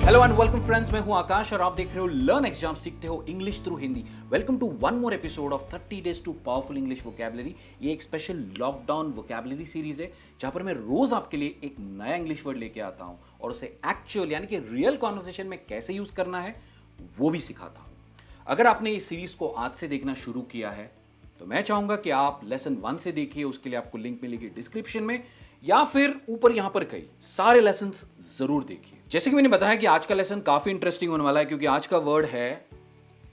Hello and welcome friends, मैं हूं आकाश और आप देख रहे हो लर्न एग्जाम सीखते हो English through Hindi. Welcome to one more episode of 30 days to powerful English vocabulary. ये एक स्पेशल लॉकडाउन वोकैबुलरी सीरीज है जहां पर मैं रोज आपके लिए एक नया इंग्लिश वर्ड लेके आता हूं और उसे एक्चुअल यानी कि रियल कॉन्वर्सेशन में कैसे यूज करना है वो भी सिखाता हूं। अगर आपने इस सीरीज को आज से देखना शुरू किया है तो मैं चाहूंगा कि आप लेसन 1 से देखिए, उसके लिए आपको लिंक मिलेगी डिस्क्रिप्शन में या फिर ऊपर यहां पर कई सारे लेसन्स जरूर देखिए। जैसे कि मैंने बताया कि आज का लेसन काफी इंटरेस्टिंग होने वाला है क्योंकि आज का वर्ड है,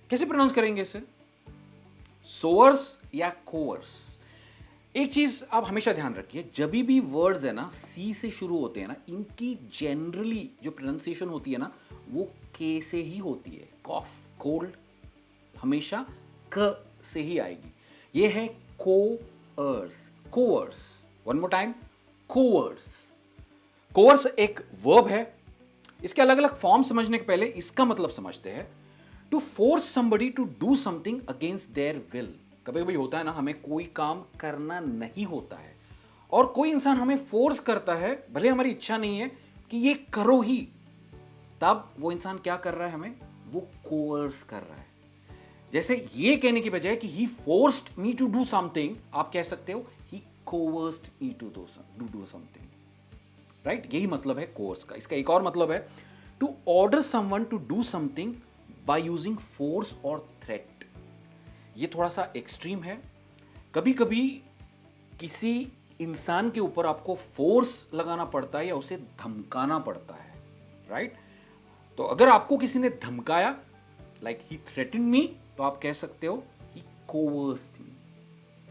कैसे प्रोनाउंस करेंगे इसे, सोअर्स या कोअर्स। एक चीज आप हमेशा ध्यान रखिए, जब भी वर्ड्स है ना सी से शुरू होते हैं ना, इनकी जनरली जो प्रोनाउंसिएशन होती है ना वो के से ही होती है। कॉफ, कोल्ड हमेशा क से ही आएगी। ये है cores, cores. One more time, cores. Cores एक वर्ब है। इसके अलग अलग फॉर्म समझने के पहले इसका मतलब समझते हैं। To force somebody to do something against their will. कभी कभी होता है ना, हमें कोई काम करना नहीं होता है और कोई इंसान हमें फोर्स करता है, भले हमारी इच्छा नहीं है कि ये करो ही, तब वो इंसान क्या कर रहा है, हमें वो कोअर्स कर रहा है। जैसे ये कहने की बजाय कि he forced me to do something, आप कह सकते हो he coerced me to do something. Right, यही मतलब है कोर्स का। इसका एक और मतलब है to order someone to do something by using force और थ्रेट। ये थोड़ा सा एक्सट्रीम है। कभी कभी किसी इंसान के ऊपर आपको फोर्स लगाना पड़ता है या उसे धमकाना पड़ता है। राइट, तो अगर आपको किसी ने धमकाया, लाइक ही थ्रेटन मी, तो आप कह सकते हो ही कोवर्स्ड मी।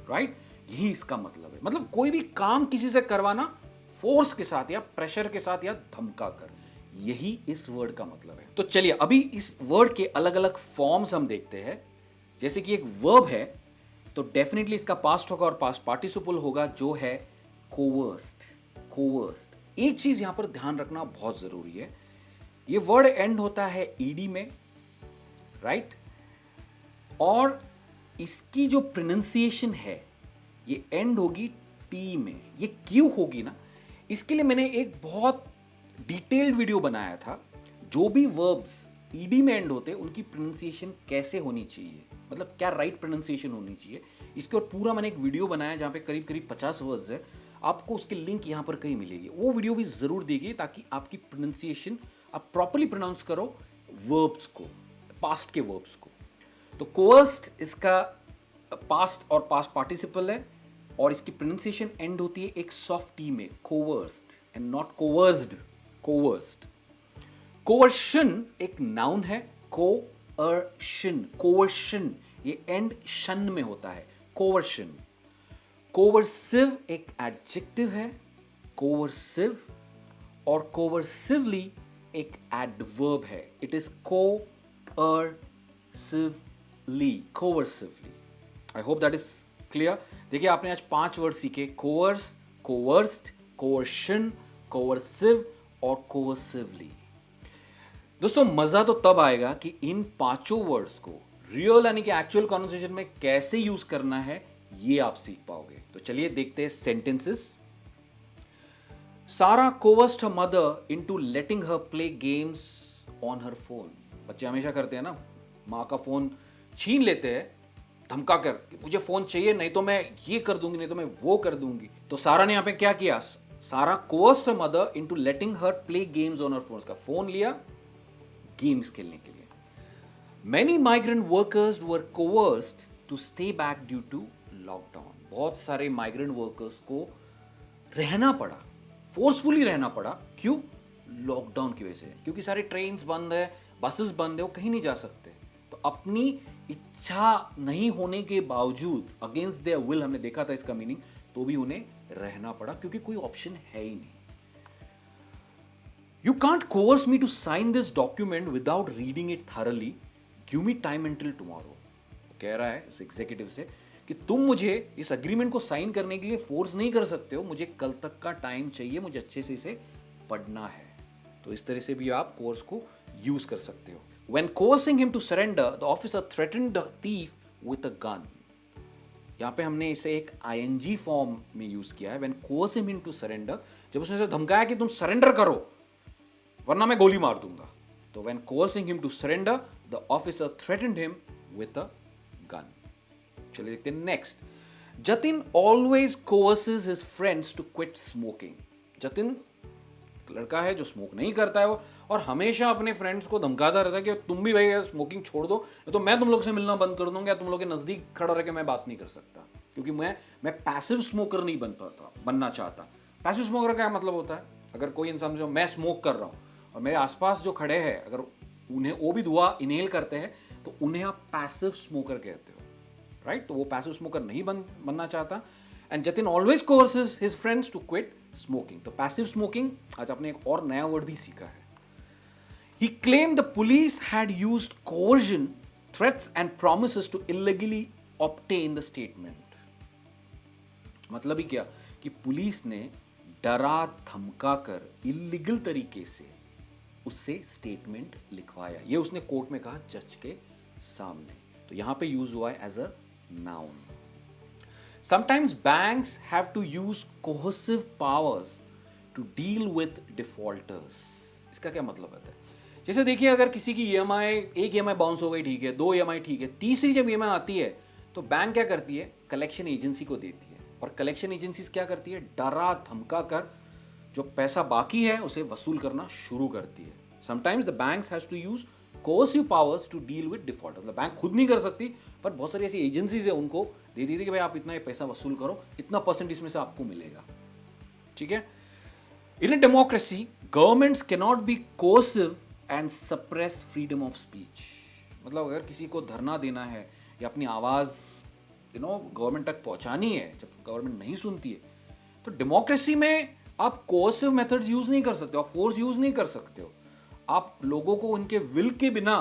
राइट, यही इसका मतलब है। मतलब कोई भी काम किसी से करवाना फोर्स के साथ या प्रेशर के साथ या धमका कर, यही इस वर्ड का मतलब है। तो चलिए अभी इस वर्ड के अलग अलग फॉर्म्स हम देखते हैं। जैसे कि एक वर्ब है तो डेफिनेटली इसका पास्ट होगा और पास्ट पार्टिसिपल होगा जो है कोवर्स्ड, कोवर्स्ड। एक चीज यहां पर ध्यान रखना बहुत जरूरी है, ये वर्ड एंड होता है ईडी में। राइट, और इसकी जो प्रोनाउंसिएशन है ये एंड होगी टी में। ये क्यों होगी ना, इसके लिए मैंने एक बहुत डिटेल्ड वीडियो बनाया था। जो भी वर्ब्स ईडी में एंड होते हैं उनकी प्रोनाउंसिएशन कैसे होनी चाहिए, मतलब क्या राइट प्रोनाउंसिएशन होनी चाहिए, इसके और पूरा मैंने एक वीडियो बनाया जहां पे करीब करीब 50 वर्ड्स है। आपको उसकी लिंक यहां पर कहीं मिलेगी, वो वीडियो भी जरूर देखिए ताकि आपकी प्रोनाउंसिएशन आप प्रॉपर्ली प्रोनाउंस करो वर्ब्स को, पास्ट के वर्ब्स को। तो कोअर्स्ड इसका पास्ट और पास्ट पार्टिसिपल है और इसकी प्रोनाउंसिएशन एंड होती है एक सॉफ्ट टी में, कोवर्स्ड एंड नॉट कोवर्स्ड, कोवर्स्ड। कोवर्शन एक नाउन है, कोअर्शन, कोवर्शन ये एंड शन में होता है, कोवर्शन। कोवर्सिव एक एडजेक्टिव है, कोवर्सिव, और कोवर्सिवली एक एडवर्ब है। It is coercively, coercively. I hope that is clear. देखिए आपने आज 5 वर्ड सीखे, कोअर्स, कोवर्स्ड, कोवर्शन, कोवर्सिव और कोवर्सिवली। दोस्तों मजा तो तब आएगा कि इन 5 वर्ड्स को रियल यानी कि एक्चुअल कॉन्वर्सेशन में कैसे यूज करना है ये आप सीख पाओगे। तो चलिए देखते हैं sentences. Sara coerced her mother into letting her play games on her phone. बच्चे हमेशा करते हैं ना, माँ का फोन छीन लेते हैं धमका कर कि मुझे फोन चाहिए, नहीं तो मैं ये कर दूंगी, नहीं तो मैं वो कर दूंगी। तो सारा ने यहां पे क्या किया, Sara coerced her mother into letting her play games on her phone. का फोन लिया गेम्स खेलने के लिए। Many migrant workers were coerced to stay back due to lockdown. बहुत सारे माइग्रेंट वर्कर्स को रहना पड़ा, फोर्सफुली रहना पड़ा। क्यों? लॉकडाउन की वजह से, क्योंकि सारे ट्रेन्स बंद है, बसेस बंद है, वो कहीं नहीं जा सकते। तो अपनी इच्छा नहीं होने के बावजूद, अगेंस्ट देयर विल, हमने देखा था इसका मीनिंग, तो भी उन्हें रहना पड़ा क्योंकि कोई ऑप्शन है ही नहीं। You can't coerce me to sign this document without reading it thoroughly. Give me time until tomorrow. कह रहा है इस एग्जीक्यूटिव से कि तुम मुझे इस अग्रीमेंट को साइन करने के लिए फोर्स नहीं कर सकते हो, मुझे कल तक का टाइम चाहिए, मुझे अच्छे से इसे पढ़ना है। तो इस तरह से भी आप कोर्स को यूज कर सकते हो। When coercing him to surrender, the officer threatened the thief with a gun. यहाँ पे हमने इसे एक ING फॉर्म में यूज किया है। When coercing him to surrender, जब उसने उसे धमकाया कि तुम सरेंडर करो वरना मैं गोली मार दूंगा, तो when coercing him to surrender, the officer threatened him with a gun. चलिए देखते हैं next. Jatin always coerces his friends to quit smoking. Jatin लड़का है जो स्मोक नहीं करता है वो, और हमेशा अपने फ्रेंड्स को धमकाता रहता है कि तुम भी भाई स्मोकिंग छोड़ दो, तो मैं तुम लोग से मिलना बंद कर दूंगा, तुम लोग के नजदीक खड़ा रह के मैं बात नहीं कर सकता, क्योंकि मैं पैसिव स्मोकर नहीं बनना चाहता. पैसिव स्मोकर का क्या मतलब होता है? अगर कोई इंसान जो मैं स्मोक कर रहा हूँ और मेरे आसपास जो खड़े हैं अगर उन्हें वो भी धुआं इनहेल करते हैं तो उन्हें आप पैसिव स्मोकर कहते हो, राइट? तो वो पैसिव स्मोकर नहीं बनना चाहता. And Jatin always coerces his friends to quit smoking. तो पैसिव स्मोकिंग आज आपने एक और नया वर्ड भी सीखा है. He claimed the police had used coercion, threats and promises to illegally obtain the statement. मतलब ही क्या कि पुलिस ने डरा धमका कर इलीगल तरीके से उससे स्टेटमेंट लिखवाया. ये उसने कोर्ट में कहा जज के सामने. तो यहां पे यूज हुआ है as a noun. Sometimes banks have to use coercive powers to deal with defaulters. इसका क्या मतलब है? जैसे देखिए अगर किसी की एक EMI बाउंस हो गई, ठीक है, 2 EMI ठीक है, तीसरी जब EMI आती है तो बैंक क्या करती है? कलेक्शन एजेंसी को देती है. और कलेक्शन एजेंसीज क्या करती है? डरा धमका कर जो पैसा बाकी है उसे वसूल करना शुरू करती है. Sometimes the banks has to use coercive powers to deal with defaulter. मतलब बैंक खुद नहीं कर सकती, पर बहुत सारी ऐसी एजेंसीज है उनको दे दी थी कि भाई आप इतना पैसा वसूल करो, इतना % इसमें से आपको मिलेगा. ठीक है. In a democracy governments can not be coercive and suppress freedom of speech. मतलब अगर किसी को धरना देना है या अपनी आवाज गवर्नमेंट तक पहुंचानी है, जब गवर्नमेंट नहीं सुनती है, तो डेमोक्रेसी में आप कोर्सिव मेथड्स यूज नहीं कर सकते, आप फोर्स यूज नहीं कर सकते हो. आप लोगों को उनके विल के बिना,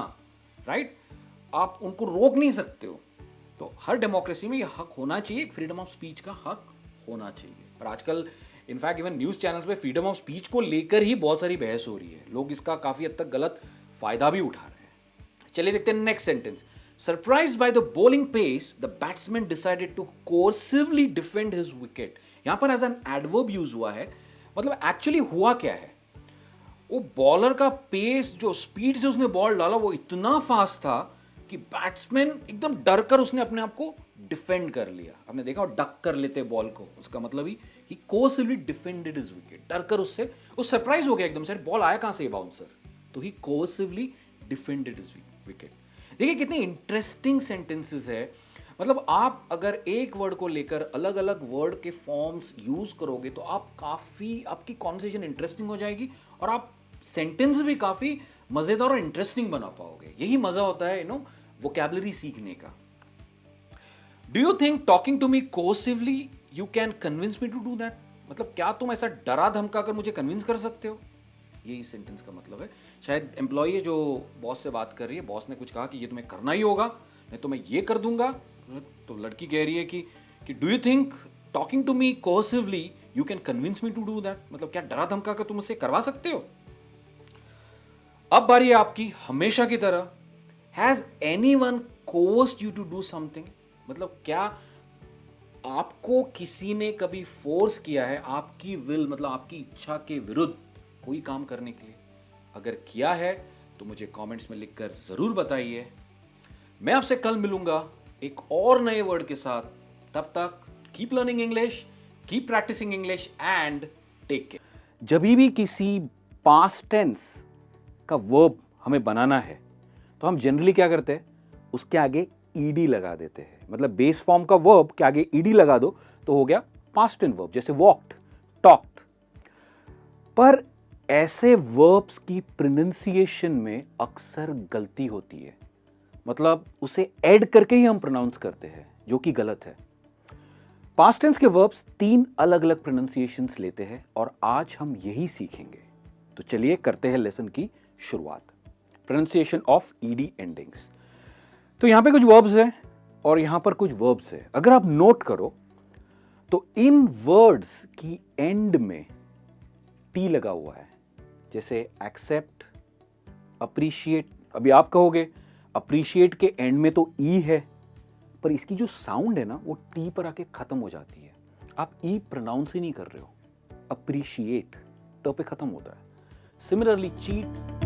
राइट, आप उनको रोक नहीं सकते हो. तो हर डेमोक्रेसी में ये हक होना चाहिए, फ्रीडम ऑफ स्पीच का हक होना चाहिए. पर आजकल इनफैक्ट इवन न्यूज चैनल्स पे फ्रीडम ऑफ स्पीच को लेकर ही बहुत सारी बहस हो रही है. लोग इसका काफी हद तक गलत फायदा भी उठा रहे हैं. चलिए देखते हैं next sentence. Surprised by the bowling pace, the batsman decided to coercively defend his wicket. यहां पर एज एन एडवर्ब यूज हुआ है. मतलब एक्चुअली हुआ क्या है? वो बॉलर का पेस, जो स्पीड से उसने बॉल डाला, वो इतना फास्ट था कि बैट्समैन एकदम डर कर उसने अपने आप को डिफेंड कर लिया. आपने देखा वो डक कर लेते बॉल को, उसका मतलब ही कोर्सिवली डिफेंडेड हिज विकेट. डर कर उससे वो सरप्राइज हो गया एकदम से, बॉल आया कहां से ये बाउंसर, तो ही कोर्सिवली डिफेंडेड हिज विकेट. देखिए कितने इंटरेस्टिंग सेंटेंसेस है. मतलब आप अगर एक वर्ड को लेकर अलग अलग वर्ड के फॉर्म्स यूज करोगे तो आपकी कॉन्वर्सेशन इंटरेस्टिंग हो जाएगी और आप सेंटेंस भी काफी मजेदार और इंटरेस्टिंग बना पाओगे. यही मजा होता है वोकैबुलरी सीखने का. Do you think talking to me coercively you can convince me to do that? मतलब क्या तुम ऐसा डरा धमका कर मुझे कन्विंस कर सकते हो? यही सेंटेंस का मतलब है. शायद एम्प्लॉई है जो बॉस से बात कर रही है, बॉस ने कुछ कहा कि ये तुम्हें करना ही होगा, नहीं तो मैं ये कर दूंगा. तो लड़की कह रही है कि do you think talking to me coercively you can convince me to do that? मतलब क्या डरा धमका कर तुम मुझसे करवा सकते हो? अब बारी है आपकी. हमेशा की तरह, has anyone coerced you to do something? मतलब क्या आपको किसी ने कभी फोर्स किया है आपकी विल, मतलब आपकी इच्छा के विरुद्ध कोई काम करने के लिए? अगर किया है तो मुझे कमेंट्स में लिखकर जरूर बताइए. मैं आपसे कल मिलूंगा एक और नए वर्ड के साथ. तब तक keep learning English, keep practising English and take care. जब भी किसी पास्ट टेंस का वर्ब हमें बनाना है तो हम जनरली क्या करते हैं? उसके आगे ईडी लगा देते हैं. मतलब बेस फॉर्म का वर्ब के आगे ईडी लगा दो तो हो गया पास्ट टेंस वर्ब, जैसे वॉक्ड, टॉक्ड. पर ऐसे वर्ब्स की प्रोनाउंसिएशन में अक्सर गलती होती है. मतलब उसे ऐड करके ही हम प्रोनाउंस करते हैं, जो कि गलत है. पास्ट टेंस के वर्ब्स 3 अलग अलग प्रोनाउंसिएशंस लेते हैं और आज हम यही सीखेंगे. तो चलिए करते हैं लेसन की शुरुआत. Pronunciation of ED endings. तो यहां पे कुछ वर्ब्स हैं और यहां पर कुछ वर्ब्स है. अगर आप नोट करो तो इन वर्ड्स की एंड में टी लगा हुआ है. जैसे एक्सेप्ट, अप्रिशिएट. अभी आप कहोगे अप्रिशिएट के एंड में तो ई है, पर इसकी जो साउंड है ना वो टी पर आके खत्म हो जाती है. आप ई प्रोनाउंस ही नहीं कर रहे हो. अप्रिशिएट ट पे खत्म होता है. Similarly cheat,